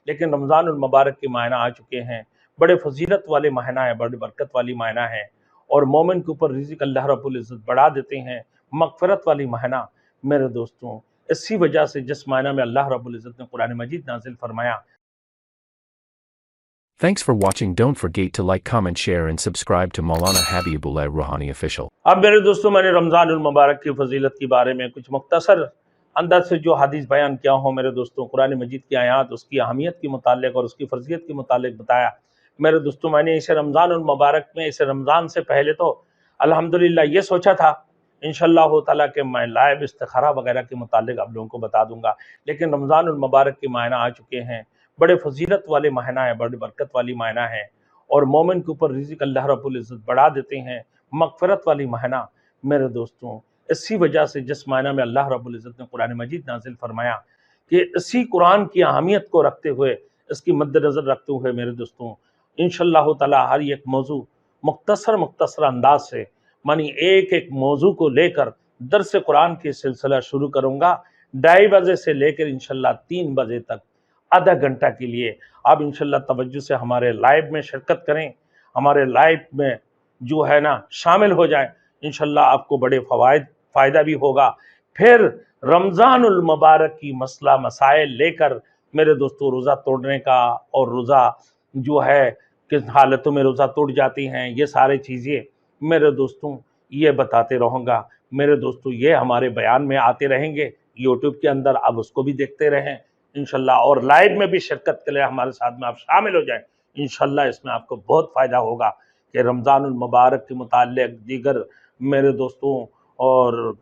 لیکن رمضان المبارک کے مہینہ آ چکے ہیں، بڑے فضیلت والے مہینہ ہیں، بڑے برکت والی مہینہ ہیں، اور مومن کے اوپر رزق اللہ رب العزت بڑھا دیتے ہیں، مغفرت والی مہینہ میرے دوستوں۔ اسی وجہ سے جس مہینہ میں اللہ رب العزت نے قرآن مجید نازل فرمایا۔ Thanks for watching. Don't forget to like, comment, share and subscribe to Maulana Habibullah Rouhani Official. اب میرے دوستوں، میں نے رمضان المبارک کی فضیلت کے بارے میں کچھ مختصر اندر سے جو حدیث بیان کیا ہوں میرے دوستوں، قرآن مجید کی آیات، اس کی اہمیت کے متعلق اور اس کی فضیلت کے متعلق بتایا۔ میرے دوستوں، میں نے اسے رمضان المبارک میں، اسے رمضان سے پہلے تو الحمدللہ یہ سوچا تھا انشاءاللہ تعالیٰ کہ میں لائیو استخارہ وغیرہ کے متعلق آپ لوگوں کو بتا دوں گا، لیکن رمضان المبارک کے مہینہ آ چکے ہیں، بڑے فضیلت والے مہینہ ہیں، بڑے برکت والی مہینہ ہیں، اور مومن کے اوپر رزق اللہ رب العزت بڑھا دیتے ہیں، مغفرت والی مہینہ میرے دوستوں۔ اسی وجہ سے جس مہینہ میں اللہ رب العزت نے قرآن مجید نازل فرمایا کہ اسی قرآن کی اہمیت کو رکھتے ہوئے، اس کی مد نظر رکھتے ہوئے میرے دوستوں، انشاءاللہ تعالی ہر ایک موضوع مختصر انداز سے، مانی ایک موضوع کو لے کر درس قرآن کی سلسلہ شروع کروں گا، 2:30 بجے سے لے کر انشاءاللہ 3 بجے تک، آدھا گھنٹہ کے لیے آپ انشاءاللہ توجہ سے ہمارے لائیو میں شرکت کریں، ہمارے لائیو میں جو ہے نا شامل ہو جائیں، انشاءاللہ آپ کو بڑے فائدہ بھی ہوگا۔ پھر رمضان المبارک کی مسئلہ مسائل لے کر میرے دوستوں، روزہ توڑنے کا، اور روزہ جو ہے کس حالتوں میں روزہ توڑ جاتی ہیں، یہ سارے چیزیں میرے دوستوں یہ بتاتے رہوں گا۔ میرے دوستوں یہ ہمارے بیان میں آتے رہیں گے یوٹیوب کے اندر، آپ اس کو بھی دیکھتے رہیں انشاءاللہ، اور لائیو میں بھی شرکت کریں، ہمارے ساتھ میں آپ شامل ہو جائیں، انشاءاللہ اس میں آپ کو بہت فائدہ ہوگا کہ رمضان المبارک کے متعلق، دیگر میرے دوستوں اور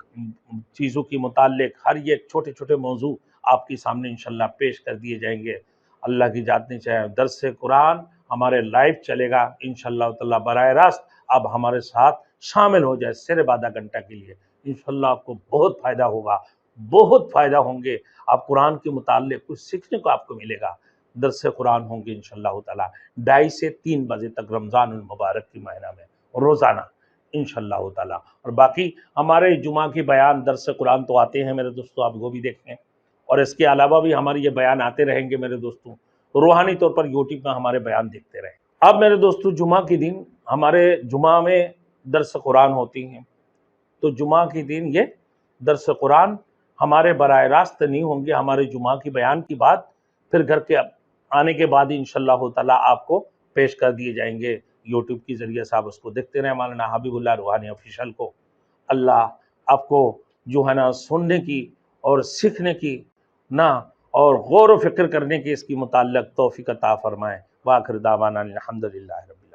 چیزوں کی متعلق ہر ایک چھوٹے چھوٹے موضوع آپ کے سامنے انشاءاللہ پیش کر دیے جائیں گے۔ اللہ کی جانتے چاہے درس قرآن ہمارے لائیو چلے گا انشاءاللہ تعالی، براہ راست آپ ہمارے ساتھ شامل ہو جائے صرف آدھا گھنٹہ کے لیے، انشاءاللہ آپ کو بہت فائدہ ہوگا، بہت فائدہ ہوں گے، آپ قرآن کے متعلق کچھ سیکھنے کو آپ کو ملے گا۔ درس قرآن ہوں گے انشاءاللہ تعالی 2:30 سے 3 بجے تک رمضان المبارک کی مہینہ میں روزانہ انشاءاللہ تعالی، اور باقی ہمارے جمعہ کی بیان درس قرآن تو آتے ہیں میرے دوستوں، آپ وہ بھی دیکھیں، اور اس کے علاوہ بھی ہمارے یہ بیان آتے رہیں گے میرے دوستوں، روحانی طور پر یوٹیوب میں ہمارے بیان دیکھتے رہیں۔ اب میرے دوستوں، جمعہ کے دن ہمارے جمعہ میں درس قرآن ہوتی ہیں، تو جمعہ کے دن یہ درس قرآن ہمارے براہ راست نہیں ہوں گے، ہمارے جمعہ کی بیان کی بعد پھر گھر کے آنے کے بعد انشاءاللہ تعالی آپ کو پیش کر دیے جائیں گے یوٹیوب کے ذریعے سے، آپ اس کو دیکھتے رہیں، مولانا حبیب اللہ روحانی آفیشل کو۔ اللہ آپ کو جو ہے نا سننے کی اور سیکھنے کی نا اور غور و فکر کرنے کی اس کی متعلق توفیق عطا فرمائے۔ وآخر دعوانا الحمدللہ رب العالمین۔